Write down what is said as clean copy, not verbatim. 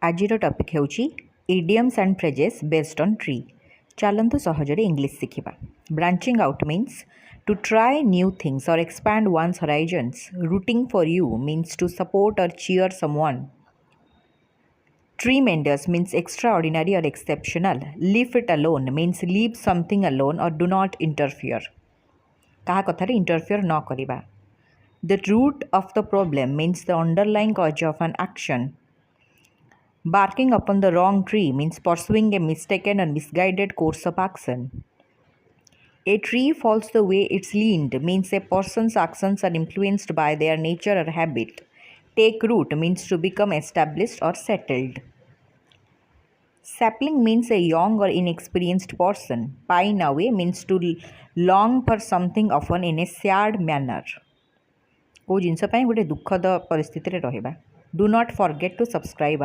आजिर topic हेउची idioms and phrases based on tree. चलतु सहजरे इंग्लिश शिखिबा. Branching out means to try new things or expand one's horizons. Rooting for you means to support or cheer someone. Tremendous means extraordinary or exceptional. Leave it alone means leave something alone or do not interfere. काहा कथारे interfere न करिबा. The root of the problem means the underlying cause of an action. Barking upon the wrong tree means pursuing a mistaken or misguided course of action. A tree falls the way it's leaned means a person's actions are influenced by their nature or habit. Take root means to become established or settled. Sapling means a young or inexperienced person. Pine away means to long for something often in a sad manner. को जिनस गोटे दुखद परिस्थिति रहिबा. Do not forget to subscribe our